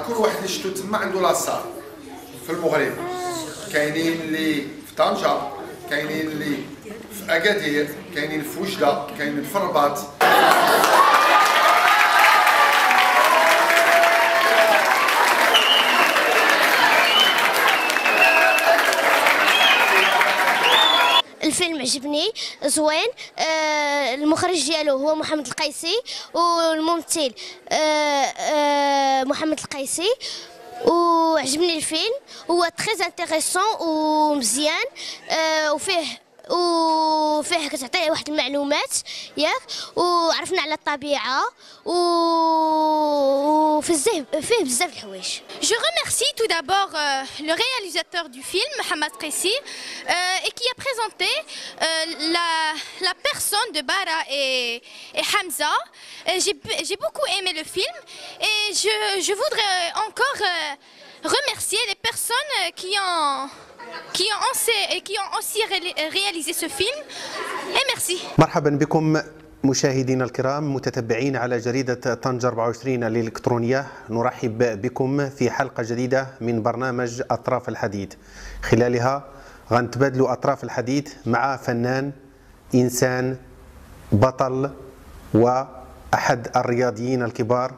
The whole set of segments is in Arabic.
كل واحد اللي شفتو تما عنده لاصال في المغرب. كاينين اللي في طنجة، كاينين اللي في اكادير، كاينين في وجده، كاينين في الرباط. الفيلم عجبني زوين. المخرج ديالو هو محمد القيسي والممثل محمد القيسي. وعجبني الفيلم، هو تري انتريسون ومزيان، وفيه كتعطي واحد المعلومات ياك، وعرفنا على الطبيعه فيه بزاف الحوايج. Je remercie tout d'abord le réalisateur du film, Mohamed Qaissi, et qui a présenté la personne de Bara et Hamza. J'ai beaucoup aimé le film et je voudrais encore remercier les personnes qui ont aussi réalisé ce film. Et merci. مرحبا بكم مشاهدينا الكرام متتبعين على جريدة طنجة 24 الإلكترونية. نرحب بكم في حلقة جديدة من برنامج أطراف الحديد، خلالها غنتبادلوا أطراف الحديد مع فنان، إنسان، بطل، وأحد الرياضيين الكبار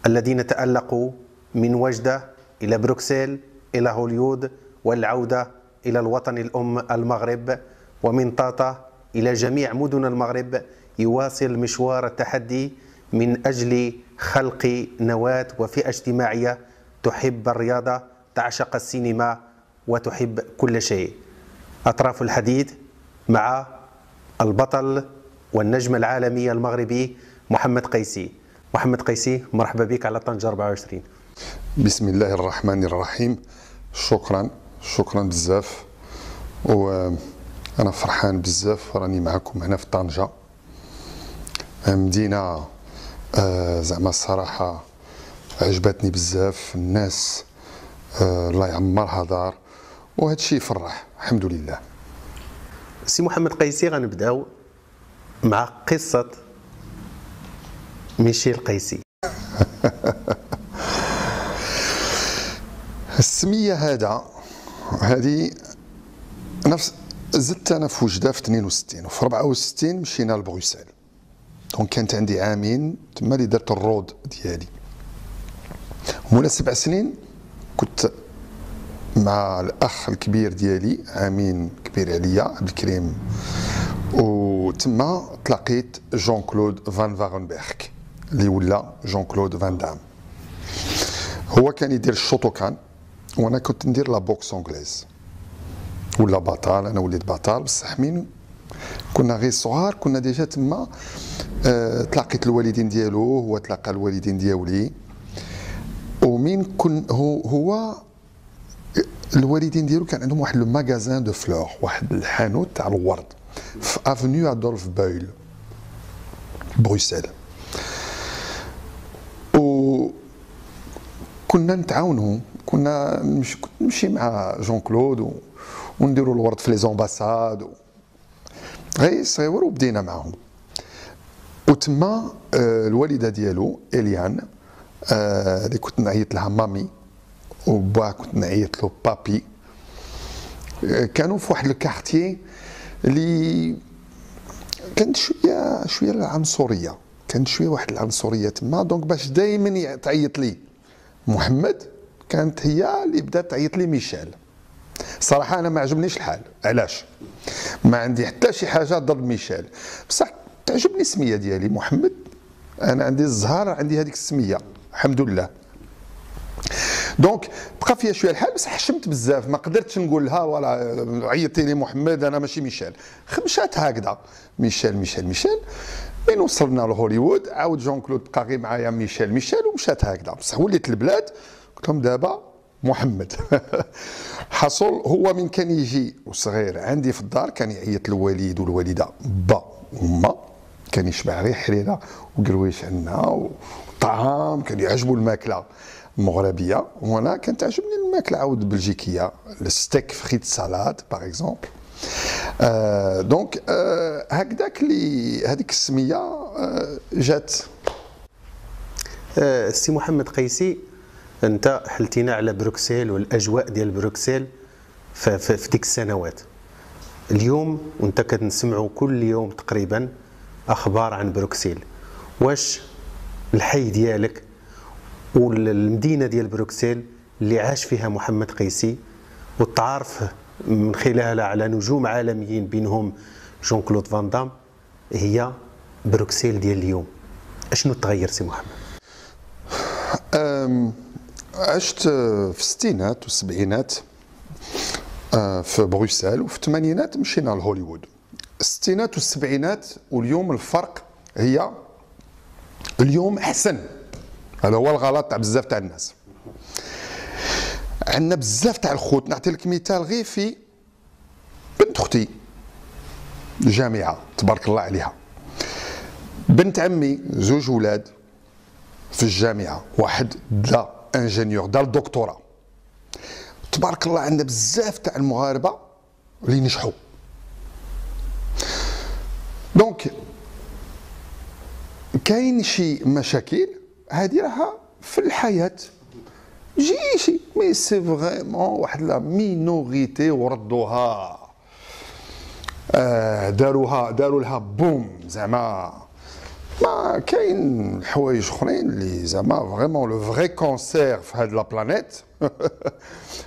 الذين تألقوا من وجدة إلى بروكسل إلى هوليود، والعودة إلى الوطن الأم المغرب، ومن طاطا إلى جميع مدن المغرب، يواصل مشوار التحدي من أجل خلق نواة وفئة اجتماعية تحب الرياضة، تعشق السينما، وتحب كل شيء. أطراف الحديد مع البطل والنجم العالمي المغربي محمد قيسي. محمد قيسي، مرحبا بك على طنجة 24. بسم الله الرحمن الرحيم. شكرا بزاف، وأنا فرحان بزاف راني معكم هنا في طنجة، مدينة زعما الصراحة عجبتني بزاف، الناس الله يعمرها دار، وهذا الشيء يفرح الحمد لله. سي محمد قيسي، غنبداو مع قصة ميشيل قيسي. السمية هذه نفس زدت انا في وجده في 62، وفي 64 مشينا لبروكسل، دونك كانت عندي عامين تما اللي درت الرود ديالي. مولا 7 سنين كنت مع الاخ الكبير ديالي، عامين كبير عليا، عبد الكريم، وتما تلاقيت جون كلود فان فاغنبرغ اللي ولا جون كلود فان دام. هو كان يدير الشوتوكان وانا كنت ندير لا بوكس انجليز، ولا بطال، انا وليت بطال، بصح مين كنا غير صغار كنا ديجا تما. تلاقيت الوالدين ديالو، هو تلاقى الوالدين ديالي، ومين كن هو الوالدين ديالو كان عندهم واحد لو ماغازان دو فلور، واحد الحانوت تاع الورد في افنيو ادولف بويل بروكسل. و كنا نتعاونوا، كنا نمشي مع جون كلود ونديروا الورد في لي زومباساد غير صغيور، وبدينا معهم. وتما الوالده ديالو اليان اللي كنت نعيط لها مامي، وباه كنت نعيط له بابي، كانوا في واحد الكارتيي اللي كانت شويه العنصريه، كانت شويه واحد العنصريه تما. دونك باش دائما تعيط لي محمد، كانت هي اللي بدات تعيط لي ميشيل. صراحه انا ما عجبنيش الحال، علاش؟ ما عندي حتى شي حاجه ضد ميشيل، بصح تعجبني السميه ديالي محمد، انا عندي الزهر، عندي هذيك السميه الحمد لله. دونك بقى فيها شويه الحال، بس حشمت بزاف، ما قدرتش نقول لها ولا عيطتي لي محمد انا ماشي ميشيل، مشات هكذا ميشيل ميشيل ميشيل. من وصلنا لهوليوود عاود جون كلود بقى غير معايا ميشيل ميشيل، ومشات هكذا. بصح وليت البلاد قلت لهم دابا محمد. حصل هو من كان يجي وصغير عندي في الدار كان يعيط الوالد والوالده با وما، كان يشبع غير حريره وقرويش عندنا وطعام، كان يعجبو الماكله المغربيه، وانا كانت تعجبني الماكله عاود بلجيكيه، الستيك فريت سالاد باغ اكزومبل. دونك هكذاك اللي هذيك السميه جات. سي محمد قيسي، انت حلتينا على بروكسل والاجواء ديال بروكسل في ديك السنوات. اليوم وانت كنسمعوا كل يوم تقريبا اخبار عن بروكسل، واش الحي ديالك والمدينه ديال بروكسل اللي عاش فيها محمد قيسي والتعارف من خلالها على نجوم عالميين بينهم جون كلود فان دام هي بروكسل ديال اليوم، اشنو تغير سي محمد؟ عشت في الستينات والسبعينات في بروكسل، وفي الثمانينات مشينا لهوليوود. الستينات والسبعينات واليوم الفرق هي اليوم احسن. هذا هو الغلط تاع بزاف تاع الناس. عندنا بزاف تاع الخوت، نعطي لك مثال غير في بنت اختي الجامعه تبارك الله عليها، بنت عمي زوج ولاد في الجامعه، واحد دا انجينيور دا الدكتوراه تبارك الله. عندنا بزاف تاع المغاربه اللي نجحوا. دونك كاين شي مشاكل هذه راها في الحياه شي مي سي فريمون واحد لا مينوريتي وردوها، داروا لها بوم. زعما ما كاين حوايج اخرين اللي زعما فريمون لو فري كونسير في هاد لا بلانيت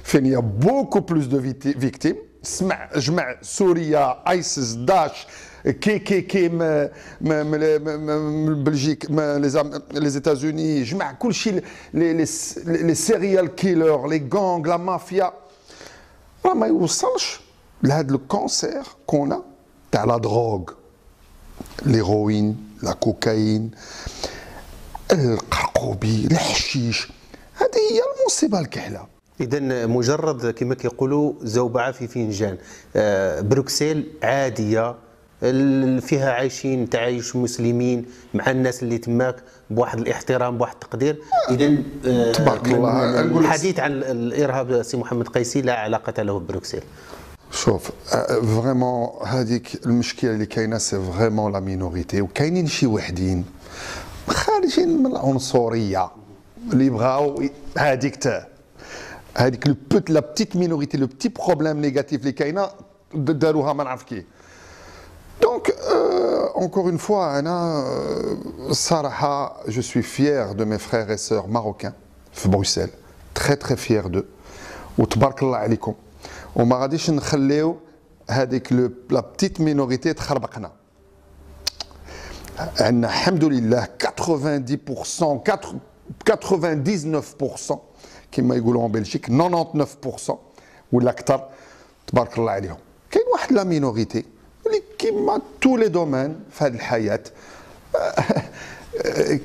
فين يا بوكو بلوس دو فيكتيم. جمع سوريا، ايسيس، داعش، كي بلجيك، لي زيتازوني، جمع كل شيء، لي سيريال كيلر، لي غونغ، لا مافيا، راه ما يوصلش لهذا الكونسير كونا تاع لا دروغ، الهيروين، لا كوكايين، القرقوبي، الحشيش. هذه هي المصيبه الكحله. إذا مجرد كما كيقولوا زوبعه في فنجان. بروكسل عاديه فيها عايشين تعايش مسلمين مع الناس اللي تماك بواحد الاحترام بواحد التقدير. اذا تبارك الله. الحديث عن الارهاب سي محمد قيسي لا علاقه له ببروكسل. شوف فريمون هذيك المشكله اللي كاينه سي فريمون لا مينوريتي، وكاينين شي وحدين خارجين من العنصريه اللي بغاو هذيك لا بتيت مينوريتي، لو بتي بروبليم نيجاتيف اللي كاينه داروها ما نعرف كي. دونك encore une fois انا الصراحه je suis fier de mes frères et sœurs marocains في بروكسل، très fier d'eux وتبارك الله عليكم. وما غاديش نخليو هذيك لا بتيت مينوريتي تخربقنا. عندنا الحمد لله 99% كما يقولوا في بلجيك 99% ولا اكثر تبارك الله عليهم. كاين واحد لا مينوريتي اللي كيما تو لي دومين في هذه الحياه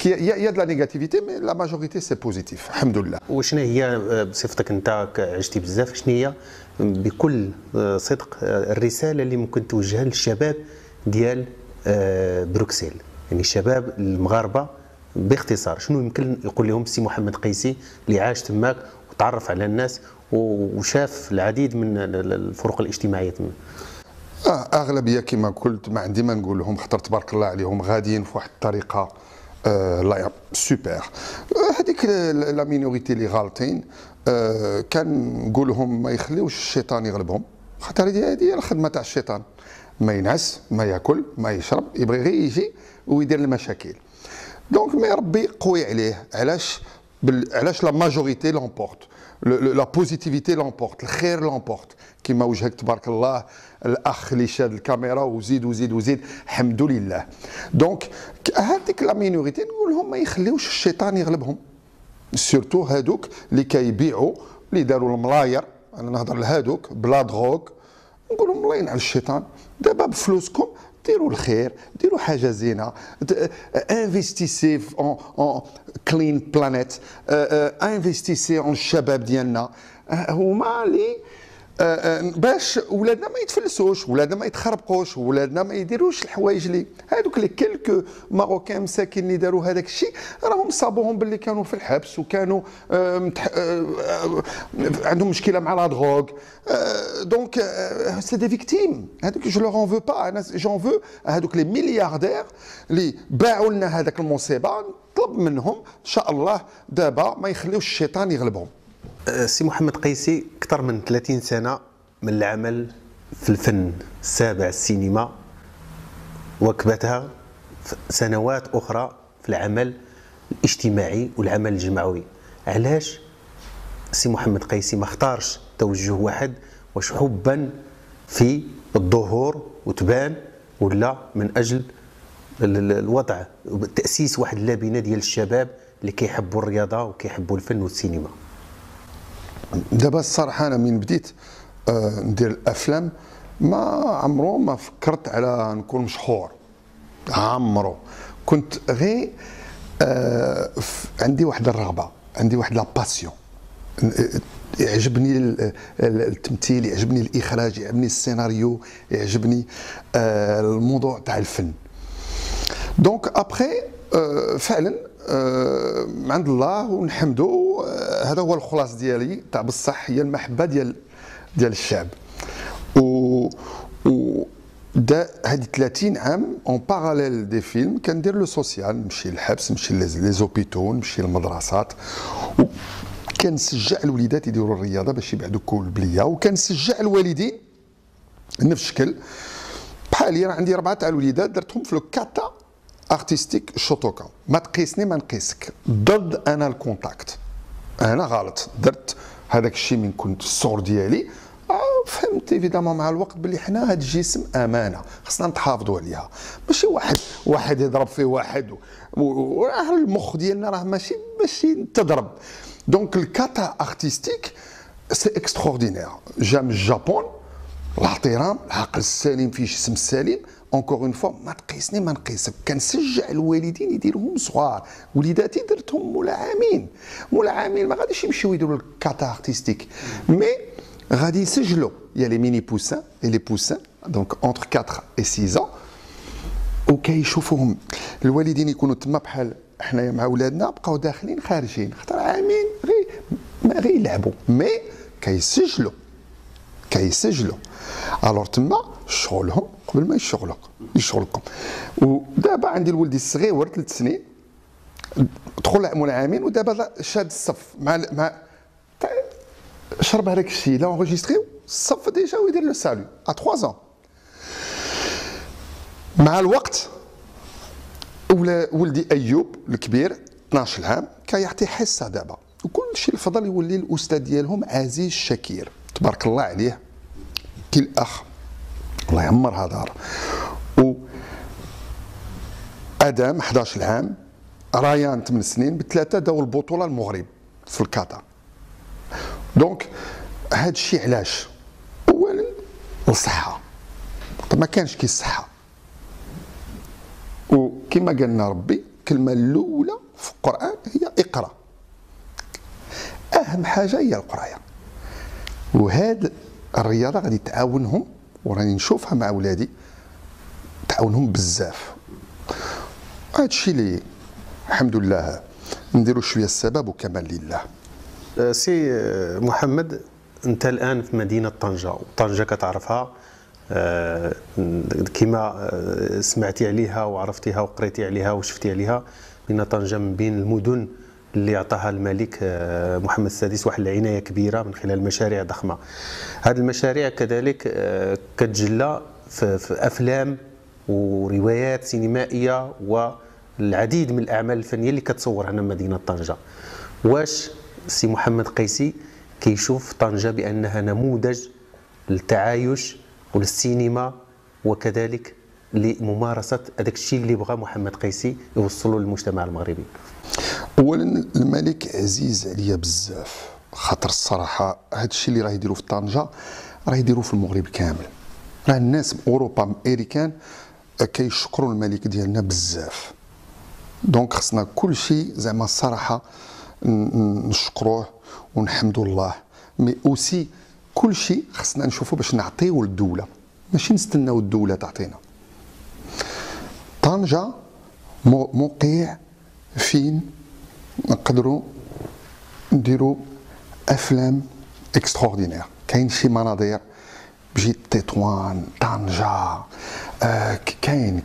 يا لا نيجاتيفيتي، مي لا ماجوريتي سي بوزيتيف الحمد لله. وشنو هي بصفتك انت عشتي بزاف، شنو هي بكل صدق الرساله اللي ممكن توجهها للشباب ديال بروكسل، يعني الشباب المغاربه باختصار، شنو يمكن يقول لهم سي محمد قيسي اللي عاش تماك وتعرف على الناس وشاف العديد من الفروق الاجتماعيه تما؟ اغلبيه كما قلت ما عندي ما نقول لهم، خاطر تبارك الله عليهم غاديين في واحد الطريقه لا سوبر. هذيك لا مينوريتي اللي غالطين كان نقول لهم ما يخليوش الشيطان يغلبهم، خاطر هذه هي الخدمه تاع الشيطان، ما ينعس ما ياكل ما يشرب، يبغي غير يجي ويدير المشاكل. دونك مي ربي قوي عليه. علاش لا ماجوريتي لومبورت، لا بوزيتيفيتي لومبورت، الخير لومبورت، كيما وجهك تبارك الله الاخ اللي شاد الكاميرا وزيد وزيد وزيد الحمد لله. دونك هذيك لا مينوريتي نقول لهم ما يخليوش الشيطان يغلبهم، سيرتو هادوك اللي كيبيعوا اللي داروا الملاير، انا نهضر لهادوك بلا دروغ، نقول لهم الله ينعل الشيطان. دابا بفلوسكم ديروا الخير، ديروا حاجه زينه، انفستيسي اون كلين بلانيت، انفستيسي اون الشباب ديالنا هما اللي باش ولادنا ما يتفلسوش، ولادنا ما يتخربقوش، ولادنا ما يديروش الحوايج اللي هذوك لي كيلكو ماروكان مساكين اللي داروا هذاك الشيء راهم صابوهم باللي كانوا في الحبس وكانوا عندهم مشكله مع لا دروغ. دونك سي دي فيكتيم، هذوك جو لور اون فو با، انا جون فو هذوك لي ملياردير اللي باعوا لنا هذاك المصيبه، نطلب منهم ان شاء الله دابا ما يخليوش الشيطان يغلبهم. سي محمد قيسي، أكثر من 30 سنة من العمل في الفن السابع السينما، وكبتها سنوات أخرى في العمل الاجتماعي والعمل الجمعوي. علاش سي محمد قيسي ما اختارش توجه واحد، واش حبا في الظهور وتبان، ولا من أجل الوضع تأسيس واحد اللبنة ديال الشباب اللي كيحبوا الرياضة وكيحبوا الفن والسينما؟ دابا الصراحه انا من بديت ندير الافلام ما عمرو ما فكرت على نكون مشهور، عمرو كنت غير عندي واحد الرغبه، عندي واحد لا باسيون، يعجبني التمثيل، يعجبني الاخراج، يعجبني السيناريو، يعجبني الموضوع تاع الفن. دونك ابخي فعلا عند الله ونحمدو، هذا هو الخلاص ديالي تاع بصح، هي المحبه ديال الشعب. و دا هذه 30 عام اون باراليل دي فيلم كندير لو سوسيال، نمشي للحبس، نمشي لي زوبيتو، نمشي للمدرسات، وكنشجع الوليدات يديروا الرياضه باش يبعدوا كل بليه، وكنشجع الوالدين نفس الشكل. بحالي انا عندي 4 تاع الوليدات درتهم في لو كاتا ارتستيك شوتوكا، ما تقيسني ما نقيسك، ضد انا الكونتاكت، انا غلط درت هذاك الشيء من كنت الصغر ديالي. فهمت ايفيدامون مع الوقت باللي حنا هذا الجسم امانه خصنا نتحافظوا عليها، ماشي واحد يضرب فيه واحد، وراه المخ ديالنا راه ماشي باش تضرب. دونك الكاتا ارتستيك سي اكستراوردينير، جا من الجابون، الاحترام، العقل السليم في جسم السليم. اونكور اون فوا ما تقيسني ما نقيسك، كنشجع الوالدين يديروهم صغار. وليداتي درتهم مولا عامين ما غاديش يمشيو يديروا الكاتا ارتستيك، مي غادي يسجلوا يا لي ميني بوسان اي لي بوسان، دونك اونتر 4 و 6 ans، وكيشوفوهم الوالدين يكونوا تما بحال حنايا مع ولادنا، بقاو داخلين خارجين، خاطر عامين غير يلعبوا، مي كيسجلوا الوغ تما شغلهم قبل ما يشغلكم. ودابا عندي الولد الصغير 3 سنين دخل مولا عامين، ودابا شاد الصف مع شرب هذاك الشيء لا اونغيستريو الصف ديجا ويدير لو سالو ا 3 ans. مع الوقت ولدي ايوب الكبير 12 عام كيعطي حصه دابا، وكل شيء الفضل يولي الاستاذ ديالهم عزيز شكير تبارك الله عليه، كي الاخ الله يعمرها دار. و ادم 11 عام، ريان 8 سنين، ب3 داو البطوله المغرب في الكاتا. دونك هذا الشيء علاش؟ اولا الصحه، ما كانش كي الصحه، وكما قالنا ربي الكلمه الاولى في القران هي اقرا، اهم حاجه هي القرايه. وهاد الرياضه غادي تعاونهم، وراني نشوفها مع ولادي تعاونهم بزاف. هذا الشيء اللي الحمد لله نديروا شويه السبب وكمال لله. سي محمد، انت الان في مدينه طنجه، وطنجه كتعرفها كما سمعتي عليها وعرفتيها وقريتي عليها وشفتي عليها، بين طنجه من بين المدن اللي عطاها الملك محمد السادس واحد العنايه كبيره من خلال مشاريع ضخمه. هذه المشاريع كذلك كتجلى في افلام وروايات سينمائيه والعديد من الاعمال الفنيه اللي كتصور هنا مدينه طنجه. واش سي محمد قيسي كيشوف طنجه بانها نموذج للتعايش وللسينما وكذلك لممارسه هذاك الشيء اللي بغى محمد قيسي يوصله للمجتمع المغربي؟ اولا الملك عزيز عليا بزاف، خاطر الصراحه هذا الشيء اللي راه يديروا في طنجه راه يديروا في المغرب كامل. راه الناس اوروبا امريكان كيشكروا الملك ديالنا بزاف. دونك خصنا كل شيء زعما الصراحه نشكروه ونحمدوا الله، مي اوسي كل شيء خصنا نشوفوا باش نعطيو للدوله، ماشي نستناو الدوله تعطينا. طنجه موقع فين نقدروا نديروا افلام اكستراوردينير. كاين شي مناظر بجيت تطوان طنجه،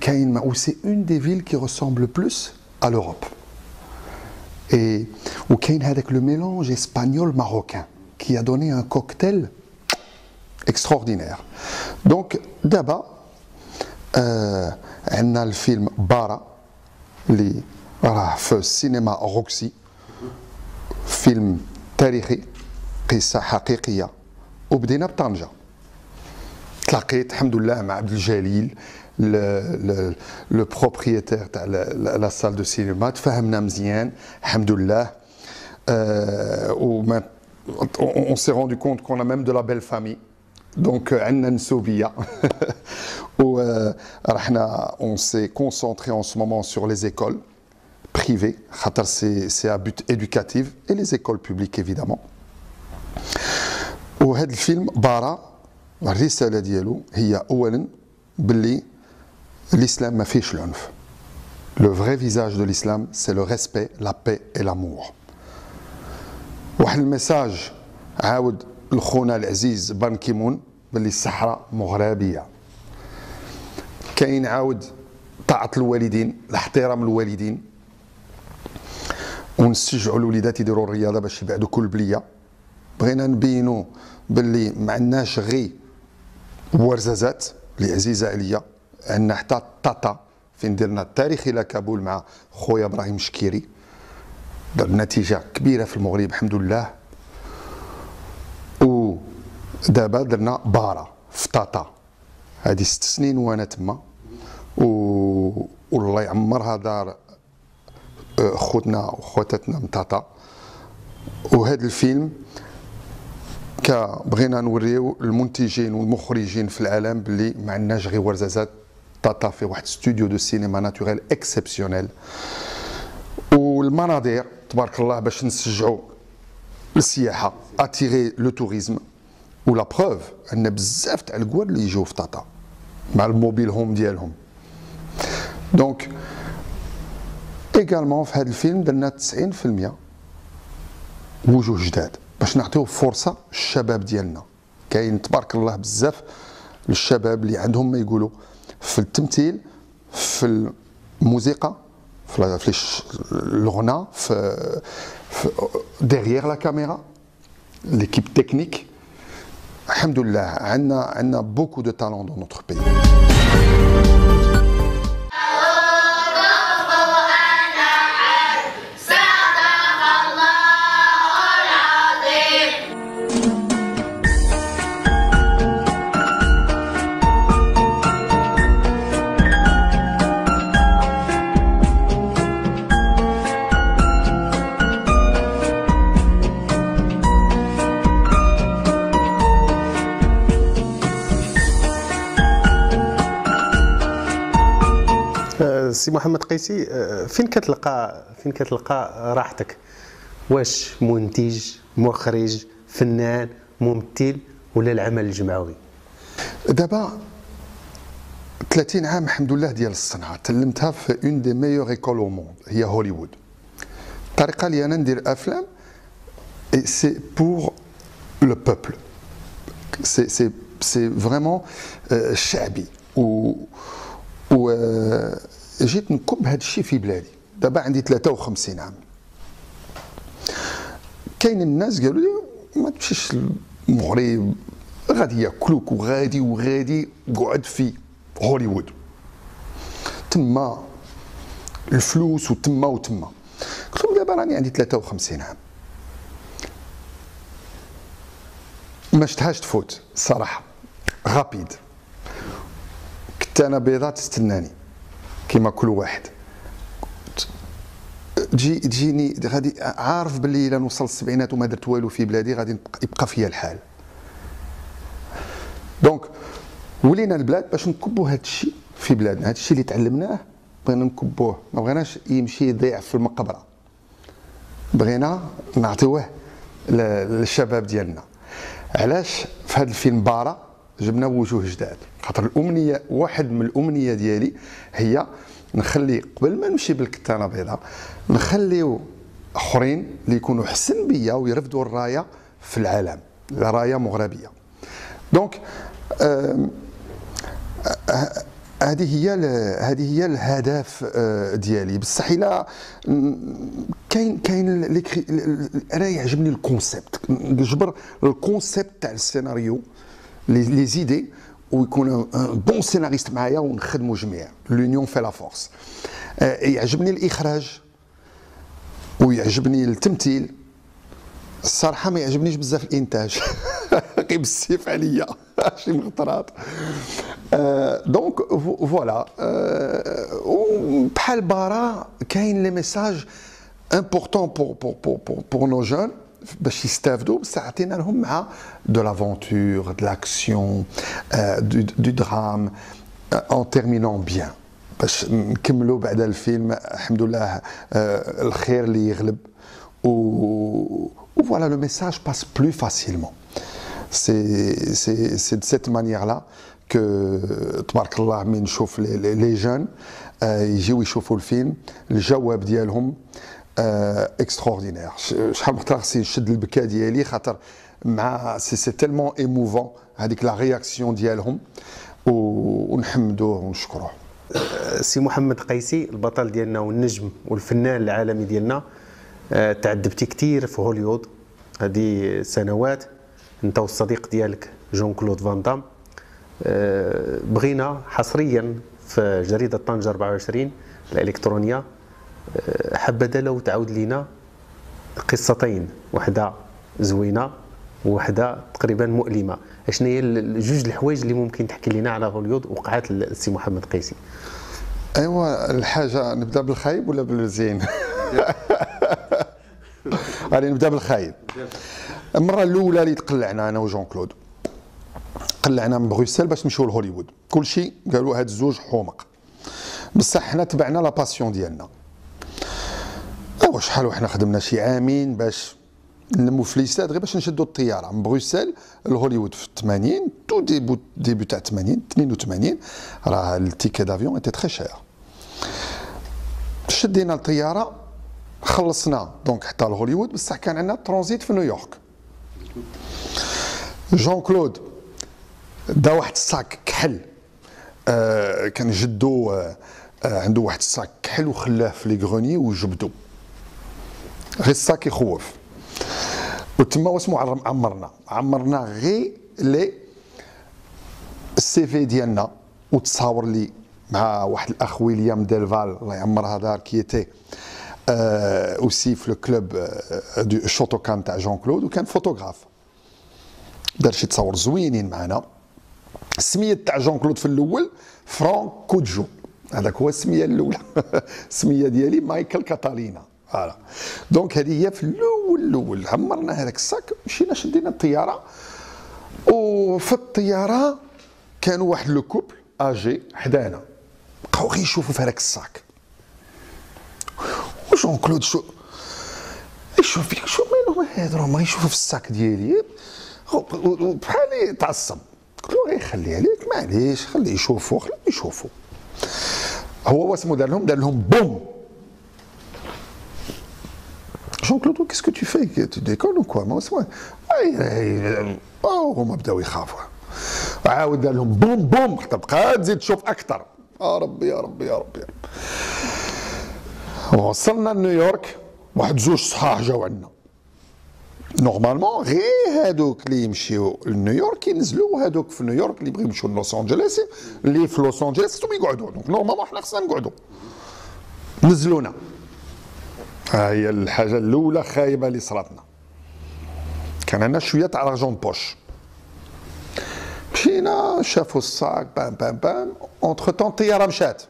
كاين ما سي اون دي فيل كي ريسومبل بلوس à l'Europe. Et وكاين هذاك لو ميلونج اسبانيول ماروكان qui a donné un cocktail extraordinaire. Donc دابا عندنا الفيلم بارا اللي راه في السينما روكسي، فيلم تاريخي قصة حقيقية، وبدينا بطنجة. تلاقيت الحمد لله مع عبد الجليل لو بروبريتير تاع لا سال دو سينما، تفاهمنا مزيان الحمد لله. on s'est rendu compte qu'on a même de la belle famille. Donc عندنا نسوبية. ورحنا on s'est concentré en ce moment sur les écoles privées خاطر c'est à but éducatif et les écoles publiques évidemment. وهذا الفيلم بارا الرسالة ديالو هي أولا باللي l'islam ما فيش العنف. Le vrai visage de l'islam c'est le respect, la paix et l'amour. واحد الميساج عاود لخونا العزيز بان كيمون باللي الصحراء مغربية. كاين عاود طاعة الوالدين، الاحترام الوالدين، ونستشجعوا الوليدات يديروا الرياضة باش يبعدوا كل بلية. بغينا نبينوا باللي ما عندناش غير ورزازات اللي عزيزة عليا، عندنا حتى طاطا فين درنا التاريخي الى كابول مع خويا ابراهيم شكيري، دار نتيجة كبيرة في المغرب الحمد لله. ودابا درنا بارا في طاطا، هذه 6 سنين وانا تما، والله يعمرها دار خوتنا وخواتاتنا من طاطا. وهذا الفيلم بغينا نوريو المنتجين والمخرجين في العالم باللي ما عندناش غير ورزازات. طاطا في واحد ستوديو دو سينما ناتوريل اكسبسيونيل، والمناظر تبارك الله باش نشجعوا السياحه، اتيري لو توريزم. ولا بروف ان بزاف تاع الكواد اللي يجيو في طاطا مع الموبيل هوم ديالهم. دونك ايغالمون في هذا الفيلم درنا 90% وجوه جداد باش نعطيو فرصه للشباب ديالنا. كاين تبارك الله بزاف الشباب اللي عندهم ما يقولوا في التمثيل، في الموسيقى، في الغناء، في ديغيير لا كاميرا، ليكيب تكنيك. الحمد لله عندنا بوكو دو تالون دون نوتر بيي. سي محمد قيسي، فين كتلقى راحتك؟ واش منتج، مخرج، فنان، ممثل، ولا العمل الجمعوي؟ دابا 30 عام الحمد لله ديال الصنعه تعلمتها في اون دي ميور ايكول او موند، هي هوليوود. الطريقه اللي انا ندير افلام سي بور لو بوبل، سي فريمون شعبي. و جيت نكب هذا الشيء في بلادي. دابا عندي 53 عام. كاين الناس قالوا لي ما تمشيش المغرب، غادي ياكلوك وغادي قعد في هوليوود تما الفلوس وتما. قلت لهم دابا راني عندي 53 عام، ما شتهاش تفوت صراحه غابيد. كنت انا بيضه تستناني كيما كل واحد. تجيني غادي عارف باللي الا نوصل السبعينات وما درت والو في بلادي غادي يبقى فيا الحال. دونك ولينا البلاد باش نكبوا هذا الشيء في بلادنا، هذا الشيء اللي تعلمناه بغينا نكبوه، ما بغيناش يمشي يضيع في المقبره، بغينا نعطيوه للشباب ديالنا. علاش في هذا الفيلم بارا جبنا وجوه جداد؟ خاطر الامنيه، واحد من الامنيه ديالي هي نخلي قبل ما نمشي بالكتانه بيضاء نخليو اخرين اللي يكونوا احسن بيا ويرفدوا الرايه في العالم، رايه مغربيه. دونك هذه هي الهدف ديالي. بصح الا كاين انا يعجبني الكونسيبت، نجبر الكونسيبت تاع السيناريو لي زيدي ويكون بون سيناريست معايا ونخدموا جميع، لونيون في لا فورس. يعجبني الاخراج ويعجبني التمثيل. الصراحه ما يعجبنيش بزاف الانتاج غير بالسيف عليا شي مغطرات. دونك فوالا. بحال بارا كاين لي ميساج امبورطون بور نو جون باش يستافدوا، بصح عطينا لهم مع دو لافونتور، دو لاكسيون، دو درام، ان تيرمينون بيان باش نكملوا بعد الفيلم الحمد لله الخير اللي يغلب. Ou voilà, le message passe plus facilement. C'est de cette manière-là que, تبارك الله، من نشوف les jeunes يجيو يشوفوا الفيلم، الجواب ديالهم extraordinaire. شحال من خطره خصني نشد البكا ديالي خاطر مع سي تيلمون ايموفون هذيك لا رياكسيون ديالهم، ونحمدوه ونشكروه. سي محمد قيسي، البطل ديالنا والنجم والفنان العالمي ديالنا، تعذبتي كثير في هوليوود هذه سنوات انت والصديق ديالك جون كلود فان دام. بغينا حصريا في جريده طنجة 24 الالكترونيه حبذا لو تعاود لينا قصتين، واحده زوينه وواحده تقريبا مؤلمه. شنو هي جوج الحوايج اللي ممكن تحكي لنا على هوليوود وقعات للسي محمد قيسي؟ ايوا الحاجه نبدا بالخايب ولا بالزين؟ غادي نبدا بالخايب. المره الاولى اللي تقلعنا انا وجون كلود، قلعنا من بروسيل باش نمشيو لهوليوود، كلشي قالوا هاد الزوج حمق، بصح حنا تبعنا لا باسيون ديالنا. ايوا شحال وحنا خدمنا شي عامين باش نلمو فليسات غير باش نشدو الطياره من بروسيل لهوليوود في 80 تو ديبو تاع 88 راه التيكي دافيون ايتي تري شير. شدينا الطياره خلصنا دونك حتى لهوليوود، بصح كان عندنا ترانزيت في نيويورك. جون كلود دا واحد الصاك كحل، كان جدو عنده واحد الصاك كحل وخلاه في لي غروني وجبدو، غير الصاك يخوف. وتما واسمو عمرنا غير لي السي في ديالنا، وتصاور لي مع واحد الاخ ويليام ديلفال الله يعمرها دار كيتي اوسي في الكلوب دو شوتوكان تاع جون كلود، وكان فوتوغراف دار شي تصاور زوينين معنا. السميه تاع جون كلود في الاول فرانك كوجو، هذاك هو السميه الاولى. السميه ديالي مايكل كاتالينا. فوالا دونك هذه هي في الاول. عمرنا هذاك الصاك، مشينا شدينا الطياره، وفي الطياره كانوا واحد لو كوبل اجي حدانا، بقاو غير يشوفوا في هذاك الصاك. وجون كلود يشوف فيك، شو مالهم هادو ما يشوفوا في الصاك ديالي، بحالي تعصب. قلت له غير خليها ليك معليش، خليه يشوفوا، خليه يشوفوا. هو واسمو دار لهم بوم. جون كلود كيسكو تو في تو ديكون كوا ما اسمو هما بداو يخافوا، عاود دار لهم بوم بوم، حتى بقات تزيد تشوف اكثر. ربي يا ربي يا ربي. وصلنا لنيويورك، واحد زوج صحاح جاو عندنا. نورمالمون غير هادوك اللي يمشيو لنيويورك ينزلوا، وهادوك في نيويورك اللي يبغيو يمشيو لوس انجليس، اللي في لوس انجليس خصهم يقعدوا. دونك نورمالمون حنا خصنا نقعدوا. نزلونا. ها هي الحاجه الاولى خايبه اللي صراتنا. كان عندنا شويه تاع لارجون بوش. مشينا شافوا الصاك بام بام بام، اونتخ طون الطياره مشات.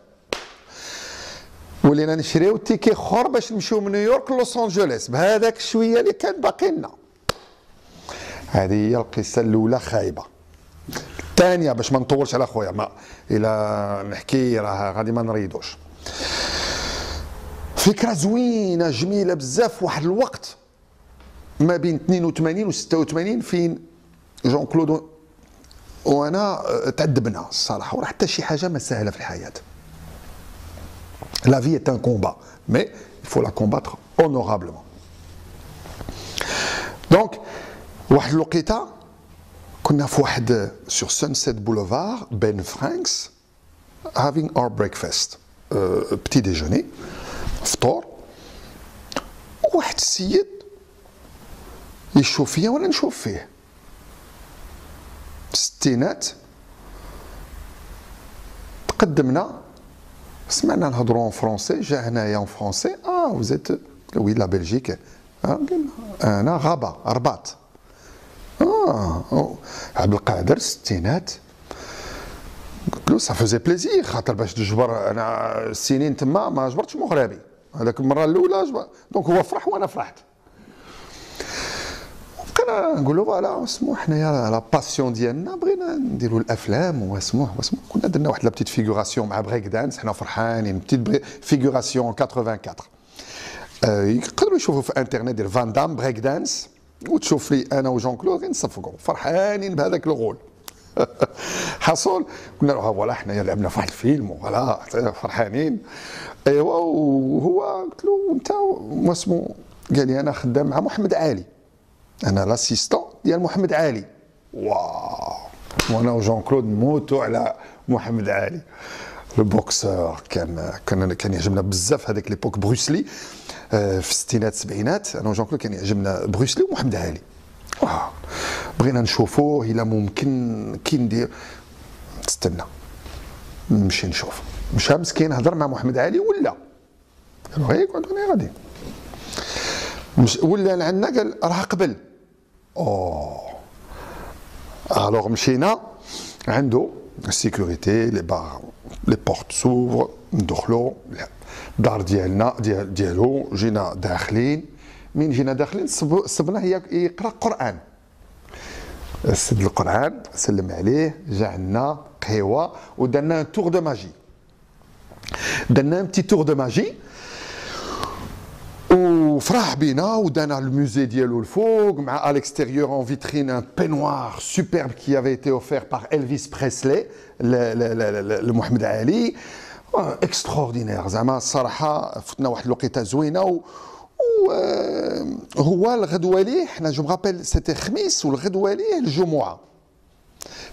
ولينا نشريو تيكي اخر باش نمشيو من نيويورك لوس انجلوس بهذاك الشويه اللي كان باقي لنا. هذه هي القصه الاولى خايبه. الثانيه باش ما نطولش على خويا، ما الا نحكي راه غادي ما نريدوش. فكره زوينه جميله بزاف. واحد الوقت ما بين 82 و 86 فين جون كلود وانا تعذبنا الصراحه، وراه حتى شي حاجه ما سهله في الحياه. La vie est un combat, mais il faut la combattre honorablement. Donc, واحد الوقيته كنا في واحد sur Sunset Boulevard, Ben Franks, having our breakfast, petit déjeuner, فطور. واحد السيد يشوف فيا وانا نشوف فيه. الستينات تقدمنا سمعنا نهضروا اون فرونسي، جا هنايا اون فرونسي. وزيت وي لا بلجيك. انا غابه رباط. عبد القادر الستينات. قلت له سا فوزي بليزير، خاطر باش تجبر انا السنين تما ما جبرتش مغربي، هذاك المره الاولى جبر. دونك هو فرح وانا فرحت. بقينا نقول له فوالا سمو حنايا لا باسيون ديالنا بغينا نديروا الافلام واسموه كنا درنا واحد لا بتيت فيغوراسيون مع بريك دانس، حنا فرحانين بتيت فيغوراسيون 84. يقدروا يشوفوا في انترنت ديال فان دام بريك دانس وتشوف لي انا وجون كلود غير نصفقوا فرحانين بهذاك الغول. حصل قلنا له فوالا حنايا لعبنا في واحد الفيلم وفوالا فرحانين. ايوا وهو قلت له انت واسمو، قال لي انا خدام مع محمد علي، انا لاسيستون ديال محمد علي. واو، وانا وجون كلود نموتوا على محمد علي لو بوكسور. كان يعجبنا بزاف هذيك ليبوك بروسلي في الستينات السبعينات. انا وجون كلود كان يعجبنا بروسلي ومحمد علي. واو، بغينا نشوفوه الا ممكن كي ندير. تستنى نمشي نشوف. مشى مسكين هضر مع محمد علي ولا قالوا غير قعدوا غادي ولا عندنا قال راه قبل. الوغ مشينا عنده السيكوريتي، لي بار لي بورت سوفر، ندخلوا الدار ديالو. جينا داخلين. من جينا داخلين صبنا هي يقرا قران. سد القران سلم عليه، جا عندنا قهوه ودرنا تور دو ماجي. درنا بتي تور دو ماجي وفرح بينا ودانا الموزي ديالو الفوق مع الاكستيريور اون فيترين ان بينوار سوبرب كي افي ايتي اوفير بار الفيس بريسلي لمحمد علي. اكستراوردينير زعما الصراحه. فتنا واحد الوقيته زوينه. وهو الغدوه ليه حنا جو مغابيل سيتي خميس والغدوه ليه الجمعه.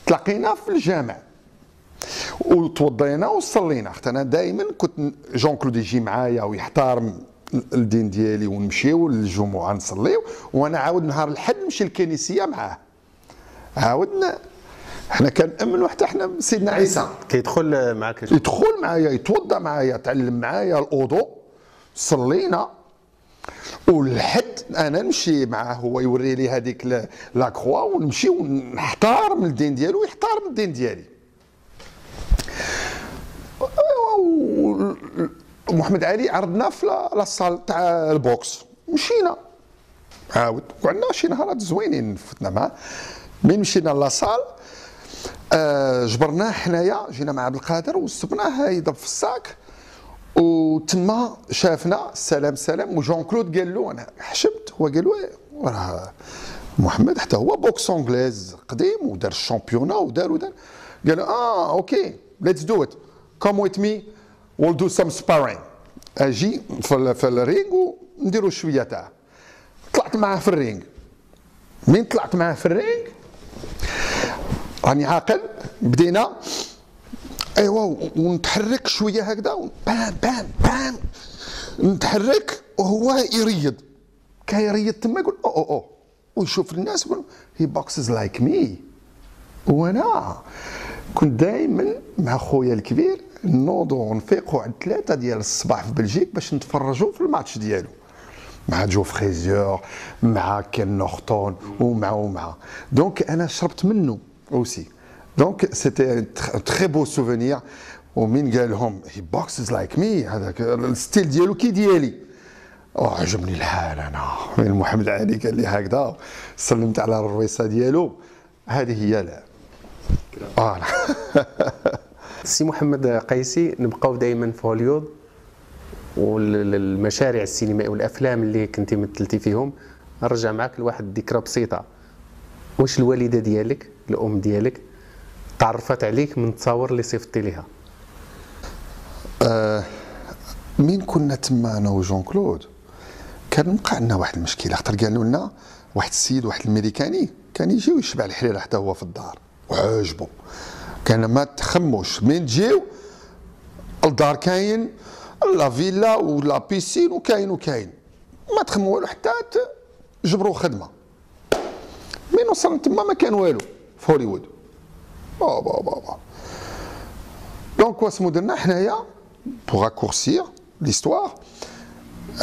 تلاقينا في الجامع وتوضينا وصلينا. اختي انا دائما كنت جون كلود يجي معايا ويحترم الدين ديالي ونمشيو للجمعه نصليو، وانا عاود نهار الحد نمشي للكنيسيه معاه. عاودنا حنا كنامنوا حتى حنا سيدنا عيسى كيدخل معاك، يدخل معايا يتوضا معايا تعلم معايا الوضوء. صلينا والحد انا نمشي معاه، هو يوري لي هذيك لا كروا ونمشي ونحترم الدين ديالو ويحترم الدين ديالي. محمد علي عرضنا في لاصال تاع البوكس. مشينا عاود وعندنا شي نهارات زوينين فتنا معاه. من مشينا لاصال جبرناه حنايا، جينا مع عبد القادر وصبناه يضرب في الساك. وتما شافنا سلام سلام. وجون كلود قال له انا حشمت، هو قال له راه محمد حتى هو بوكس انجليز قديم ودار الشامبيونا ودار قال له اوكي ليتس دو ات كوم ويت مي ويل دو سم سبارين. اجي في الرينغ ونديروا شويه تاع. طلعت معاه في الرينغ. من طلعت معاه في الرينغ راني عاقل، بدينا ايوا ونتحرك شويه هكذا بام بام بام نتحرك وهو يريض. كيريض تما يقول او ويشوف الناس يقول هي بوكسز لايك مي. وانا كنت دائما مع خويا الكبير نوضوا ونفيقوا عند 3 ديال الصباح في بلجيك باش نتفرجوا في الماتش ديالو مع جو فريزيور مع كين نورتون ومع دونك انا شربت منه اوسي. دونك سيتي ان تري بو سوفونير. ومين قال لهم هي بوكسز لايك مي، هذاك الستيل ديالو كي ديالي. عجبني الحال انا من محمد علي قال لي هكذا، سلمت على الرويصه ديالو. هذه هي لا سي محمد قيسي، نبقاو دائما في هوليوود والمشاريع السينمائيه والافلام اللي كنتي مثلتي فيهم. نرجع معك لواحد الذكرى بسيطه. واش الوالده ديالك الام ديالك تعرفت عليك من التصاور اللي صيفطتي ليها؟ من كنا تما انا وجون كلود كان وقع لنا واحد المشكله، خاطر قالوا لنا واحد السيد واحد الميريكاني كان يجي ويشبع الحريره حتى هو في الدار وعاجبو. كان ما تخموش من تجيو الدار كاين لا فيلا ولا بيسين وكاين ما تخمو والو حتى جبروا خدمه. من وصلنا تما ما كان والو في هوليوود. بابا دونك واسمو درنا حنايا بوغ اكورسير ليستوار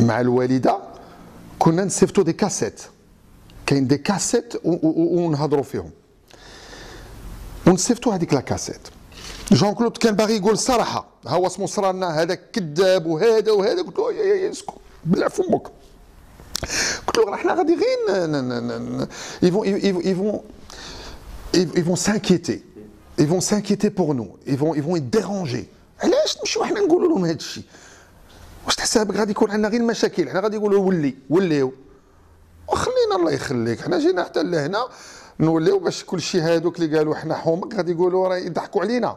مع الوالده كنا نسيفتو دي كاسيت. كاين دي كاسيت ونهضروا فيهم ونسيفتو هذيك لا كاسيت. جون كلود كان باغي يقول الصراحه، ها هو اسمو صرالنا هذا كذاب وهذا. قلت له يا اسكت بلع فمك. قلت له احنا غادي غير ils vont s'inquiéter. Ils vont s'inquiéter pour nous. Ils vont être dérangés. علاش نمشيو حنا نقولوا لهم هذا الشيء؟ واش تحسابك غادي يكون عندنا غير المشاكل؟ حنا غادي نقولوا وليو وخلينا الله يخليك. حنا جينا حتى لهنا نوليو باش كل شيء هذوك اللي قالوا حنا حومك غادي يقولوا راه يضحكوا علينا.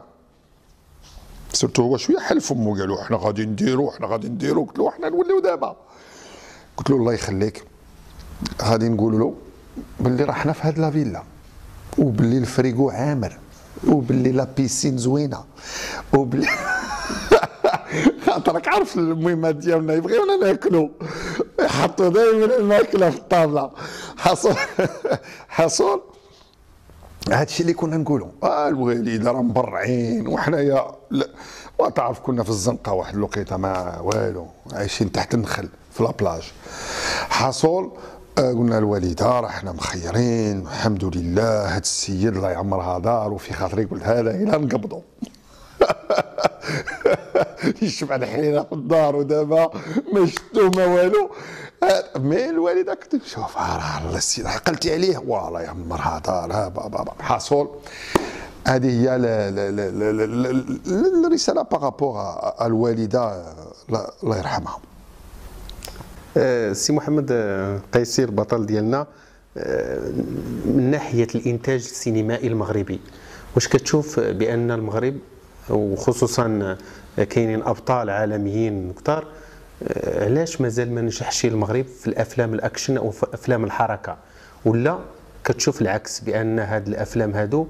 سيرتو هو شويه حل فمو قالوا حنا غادي نديروا. قلت له حنا نوليو دابا. قلت له الله يخليك غادي نقولوا له باللي راه حنا في هاد لا فيلا وباللي الفريغو عامر وباللي لا بيسين زوينه وباللي خاطرك عارف المهمات ديالنا يبغيونا ناكلوا، يحطوا دائما الماكله في الطابله. حصل هذا الشيء اللي كنا نقولوا الوالده راه مبرعين وحنايا ما تعرف كنا في الزنقه واحد الوقيته ما والو عايشين تحت النخل في لابلاج. حصل قلنا الوالده راه حنا مخيرين الحمد لله، هذا السيد الله يعمرها دار وفي خاطري قلت هذا الى نقبضوا يشبع الحريره في الدار ودابا ما شفتو ما والو. مي الوالده كنت نشوف راه الله السيد عقلتي عليه والله يعمرها دار. بابا حصل هذه هي الرساله بارابور الوالده الله يرحمها. سي محمد قيسي البطل ديالنا، من ناحيه الانتاج السينمائي المغربي واش كتشوف بان المغرب وخصوصا كاينين ابطال عالميين كثار، علاش مازال ما نجحش المغرب في الافلام الاكشن او في افلام الحركه؟ ولا كتشوف العكس بان هاد الافلام هادو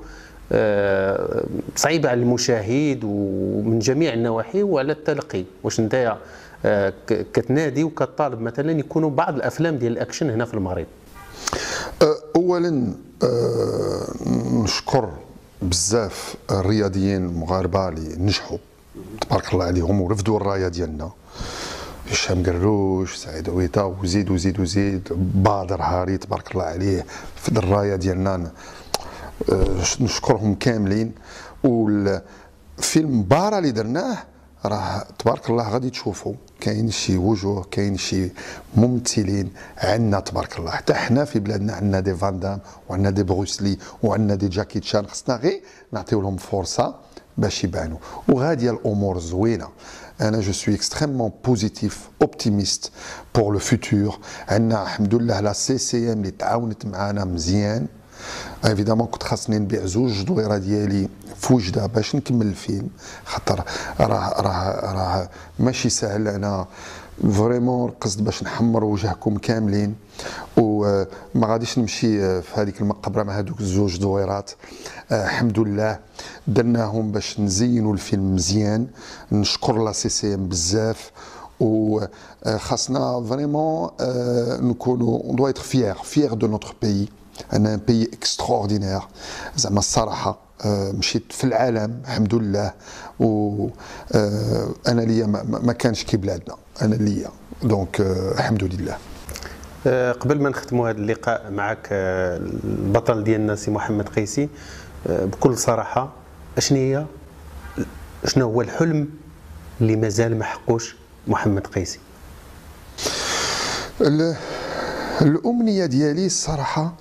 صعيبه على المشاهد ومن جميع النواحي وعلى التلقي؟ واش نتايا كتنادي وكطالب مثلا يكونوا بعض الافلام ديال الاكشن هنا في المغرب؟ اولا نشكر بزاف الرياضيين المغاربه اللي نجحوا تبارك الله عليهم ورفدوا الرايه ديالنا. هشام قروش، سعيد عويطه وزيد بادر هاري تبارك الله عليه في الرايه ديالنا. نشكرهم كاملين. والفيلم بارا اللي درناه راه تبارك الله غادي تشوفوا كاين شي وجوه، كاين شي ممثلين عندنا تبارك الله. حتى حنا في بلادنا عندنا دي فان دام وعندنا دي بروسلي وعندنا دي جاكي تشان، خصنا غير نعطيو لهم فرصه باش يبانوا. وغاديه الامور زوينه. انا جو سوي اكستريممون بوزيتيف اوبتيميست بور لو فيتور. عندنا الحمد لله لا سي سي ام اللي تعاونت معنا مزيان. ايفيدامون كنت خاصني نبيع زوج دويره ديالي في وجده باش نكمل الفيلم، خاطر راه ماشي سهل. انا فريمون قصد باش نحمر وجهكم كاملين وما غاديش نمشي في هذيك المقبره مع هذوك الزوج دويرات. الحمد لله درناهم باش نزينوا الفيلم مزيان. نشكر لا سي سي ام بزاف وخاصنا فريمون نكونوا on doit être fier de notre pays. أنا بي اكستراوردينير زعما الصراحة. مشيت في العالم الحمد لله وأنا ليا ما كانش كي بلادنا، أنا ليا دونك الحمد لله. قبل ما نختموا هذا اللقاء معك البطل ديالنا سي محمد قيسي، بكل صراحة اشنو هي شنو هو الحلم اللي مازال ما حقوش محمد قيسي؟ الامنيه ديالي الصراحه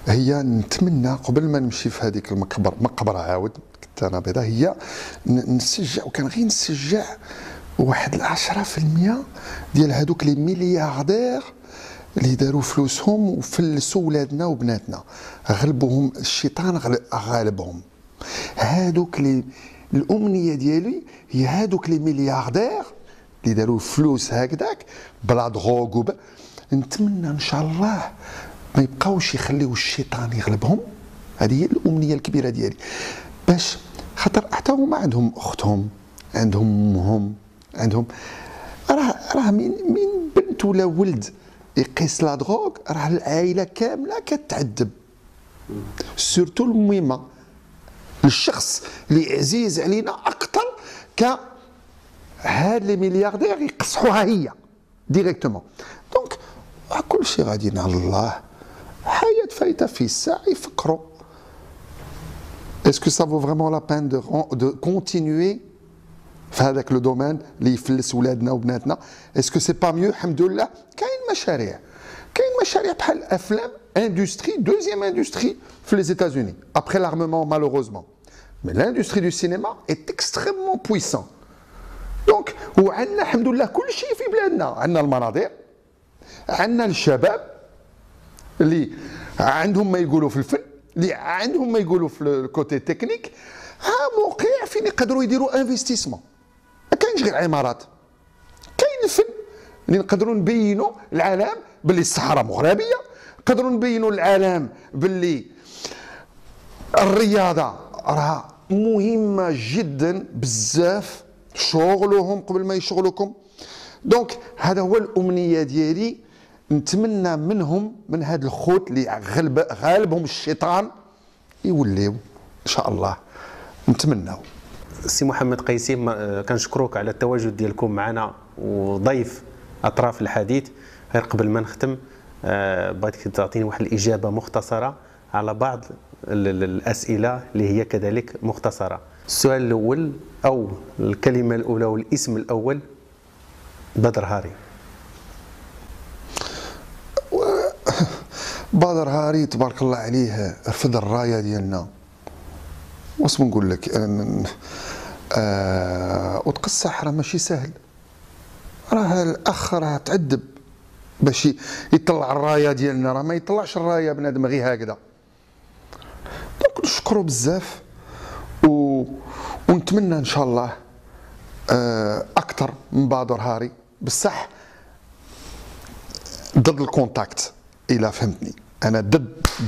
هي نتمنى قبل ما نمشي في هذيك المقبره عاود كنت انا بيضا، هي نسجع، وكان غير نسجع واحد 10% ديال هذوك لي ملياردير اللي داروا فلوسهم وفلسوا ولادنا وبناتنا، غلبوهم الشيطان، غالبهم. هذوك الامنيه ديالي هي هذوك لي ملياردير اللي داروا فلوس هكذاك بلا دروغ نتمنى ان شاء الله ما يبقاوش يخليو الشيطان يغلبهم. هذه هي الامنيه الكبيره ديالي، باش خاطر حتى هما عندهم اختهم، عندهم امهم، عندهم راه من بنت ولا ولد يقيس لا دروغ راه العائله كامله كتعذب. سورتو المهمه الشخص اللي عزيز علينا اكثر هاد لي ملياردير يقصحوها هي ديريكتومون. دونك كل شيء غادي على الله، حياة فايته في الساعه يفكروا اسكو سا فو فريمون لا بين دو كونتينيوي في هذاك لو دومين اللي يفلس ولادنا وبناتنا. اسكو سي با ميو؟ الحمد لله كاين مشاريع بحال افلام اندستري دوزيام اندستري في لي زيتازوني ابخي لارممون مالوروزمون، مي لاندستري دو سينما اي اكستريممون بويسون. دونك وعندنا الحمد لله كل شيء في بلادنا، عندنا المناظر، عندنا الشباب اللي عندهم ما يقولوا في الفن، اللي عندهم ما يقولوا في الكوتي تكنيك، موقع فين يقدروا يديروا انفستيسمون. ما كاينش غير عمارات، كاين الفن اللي نقدروا نبينوا العالم باللي الصحراء مغربيه، نقدروا نبينوا العالم باللي الرياضه راه مهمه جدا بزاف، شغلهم قبل ما يشغلوكم. دونك هذا هو الامنيه ديالي، نتمنى منهم من هاد الخوت اللي غالبهم الشيطان يوليو ان شاء الله، نتمناو. سي محمد قيسي كنشكروك على التواجد ديالكم معنا وضيف اطراف الحديث. غير قبل ما نختم بغيتك تعطيني واحد الاجابه مختصره على بعض الاسئله اللي هي كذلك مختصره. السؤال الاول او الكلمه الاولى والاسم الاول بدر هاري. بدر هاري تبارك الله عليه رفض الرايه ديالنا، واش نقول لك وتقصح راه ماشي سهل، راه الاخ راه تعذب باش يطلع الرايه ديالنا، راه ما يطلعش الرايه بنادم غير هكذا. دونك نشكرو بزاف ونتمنى ان شاء الله اكثر من بدر هاري، بصح ضد الكونتاكت. الا فهمتني انا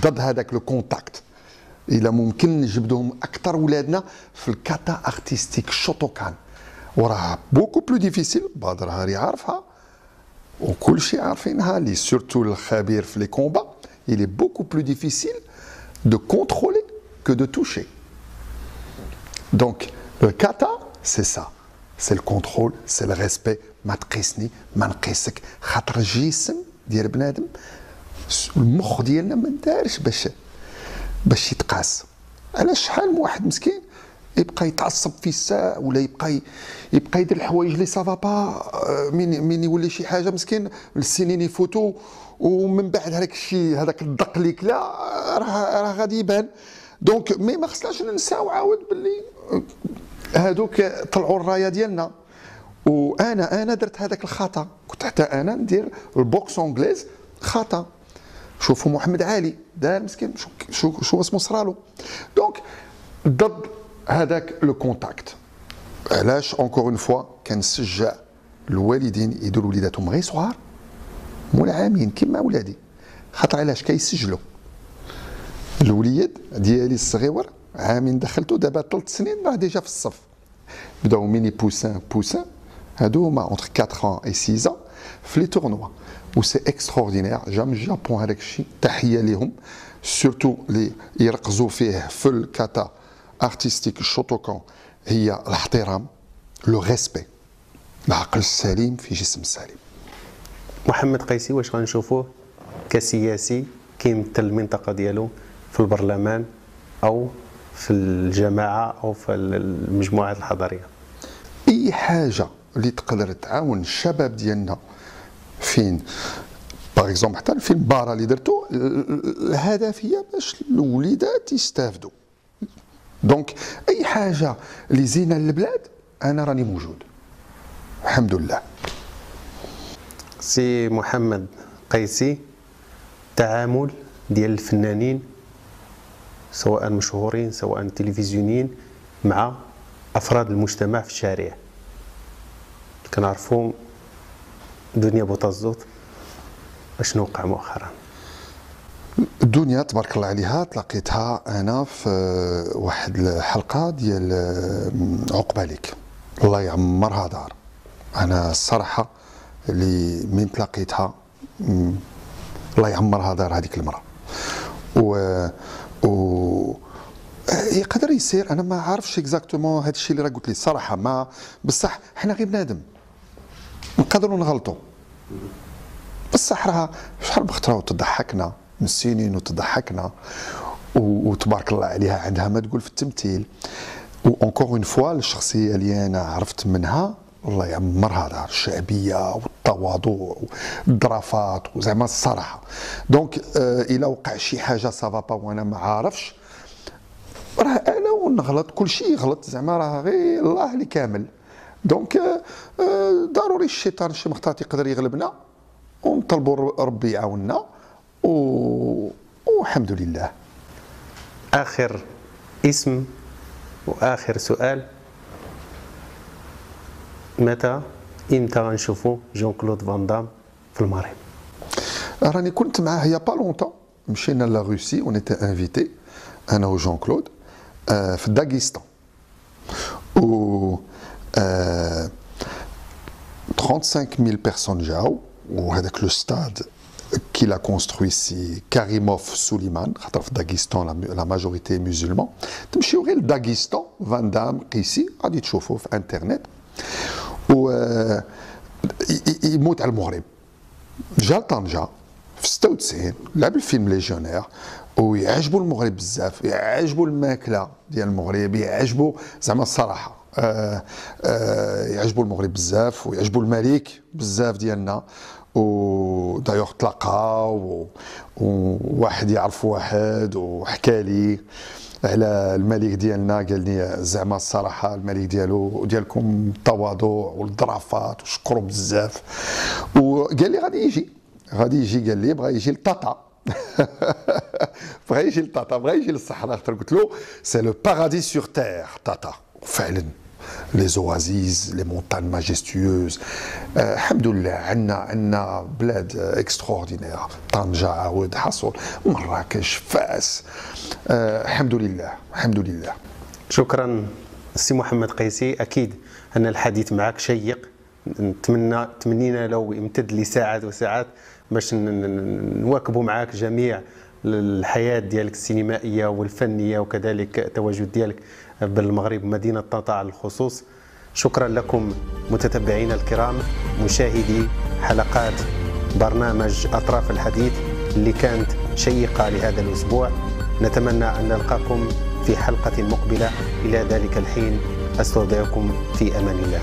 ضد هذاك لو كونتاكت. الا ممكن نجبدوهم اكثر ولادنا في الكاتا ارتستيك شوتوكان، وراه بوكو بلو ديفيسيل. بدر هاري عارفها وكل شيء عارفينها، لي سورتو الخبير في لي كومبا. il est beaucoup plus difficile de contrôler que de toucher. Donc le kata c'est ça, c'est le contrôle, c'est le respect. ما تقيسني ما نقيسك، خاطر الجسم ديال بنادم المخ ديالنا ما دارش باش يتقاس. علاش شحال من واحد مسكين يبقى يتعصب في الساعه، ولا يبقى يدير الحوايج اللي سافا با، من يولي شي حاجه مسكين السنين يفوتوا، ومن بعد هذاك الشيء هذاك الدق اللي كلا راه غادي يبان. دونك ما خصناش ننساو عاود باللي هادوك طلعوا الرايه ديالنا. وانا درت هذاك الخطا، كنت حتى انا ندير البوكس انجليز خطا. شوفوا محمد علي دار مسكين شو اسمه صرالو. دونك ضد هذاك لو كونتاكت. علاش اونكور اون فوا كنشجع الوالدين يديروا وليداتهم غير صغار مول عامين كيما ولادي، خاطر علاش كيسجلوا. الوليد ديالي الصغيور عامين دخلته، دابا 3 سنين راه ديجا في الصف، بداو ميني بوسان هادو هما اونتر 4 ans et 6 ans في لي تورنوا، و سي اكستراوردينير. جام الجابون هذاك الشيء تحيه ليهم، سورتو اللي يركزوا فيه في الكاتا ارتستيك الشوتوكان هي الاحترام، لو ريسبي، العقل السليم في جسم السليم. محمد قيسي واش غنشوفوه كسياسي كيمثل المنطقه ديالو في البرلمان او في الجماعه او في المجموعات الحضريه؟ اي حاجه اللي تقدر تعاون الشباب ديالنا فين باغ اكزومبل حتى الفيلم بارا اللي درتو الهدف هي باش الوليدات يستافدوا. دونك اي حاجه اللي زينه للبلاد انا راني موجود الحمد لله. سي محمد قيسي، تعامل ديال الفنانين سواء مشهورين سواء تلفزيونيين مع افراد المجتمع في الشارع. كنعرفوا دنيا بوطزوط اشنو وقع مؤخرا. الدنيا تبارك الله عليها تلاقيتها انا في واحد الحلقه ديال عقبالك الله يعمرها دار. انا الصراحه اللي من تلاقيتها الله يعمرها دار هذيك المراه و يقدر يصير انا ما عارفش اكزاكتومون هذا الشيء اللي راه قلت لي الصراحه ما بصح حنا غير بنادم نقدروا نغلطوا بصح راه شحال بخطره وتضحكنا من السنين وتضحكنا وتبارك الله عليها عندها ما تقول في التمثيل. وانكور اون فوا الشخصيه اللي انا عرفت منها الله يعمرها دار الشعبيه والتواضع والظرافات وزعما الصراحه. دونك الا وقع شي حاجه سافا با وانا ما عارفش راه انا ونغلط كل شيء يغلط زعما راه غير الله اللي كامل. دونك ضروري الشيطان شي مخطات يقدر يغلبنا ونطلبوا ربي يعاوننا والحمد لله. اخر اسم واخر سؤال، امتى غنشوفوا جون كلود فان دام في المغرب؟ راني كنت معاه يا با لونتون، مشينا لا روسي اون ايتي انفيتي انا وجون كلود في داغستان و 35000 بيرسون جاو. وهذاك لو ستاد كي لا كونستروي سي كاريموف سوليمان خاطر في داغستان لا ماجوريتي مسلمان. تمشيو غير لداغستان فان دام قيسي غادي تشوفوه في انترنت و يموت على المغرب. جا لطنجة في 96 لعب الفيلم ليجيونير ويعجبوا المغرب بزاف، يعجبوا الماكله ديال المغرب، يعجبوا زعما الصراحه يعجبوا المغرب بزاف ويعجبوا الملك بزاف ديالنا. ودايوغ تلاقاو وواحد يعرف واحد وحكى لي على الملك ديالنا، قال لي زعما الصراحه الملك ديالكم التواضع والظرافات وشكروا بزاف. وقال لي غادي يجي قال لي بغى يجي لطاطا بغى يجي لطاطا بغى يجي للصحراء. قلت له سي لو باراديس سور تير طاطا. فعلا لي زوازيز لي مونتان ماجيستيوز الحمد لله عندنا بلاد اكستراوردينير. طنجة عاود حصول مراكش فاس الحمد لله الحمد لله. شكرا سي محمد قيسي، اكيد ان الحديث معك شيق، تمنينا لو يمتد لساعات وساعات باش نواكبوا معك جميع الحياه ديالك السينمائيه والفنيه وكذلك التواجد ديالك بالمغرب مدينه طنطا على الخصوص. شكرا لكم متتبعينا الكرام مشاهدي حلقات برنامج اطراف الحديث اللي كانت شيقه لهذا الاسبوع. نتمنى ان نلقاكم في حلقه مقبله. الى ذلك الحين استودعكم في امان الله.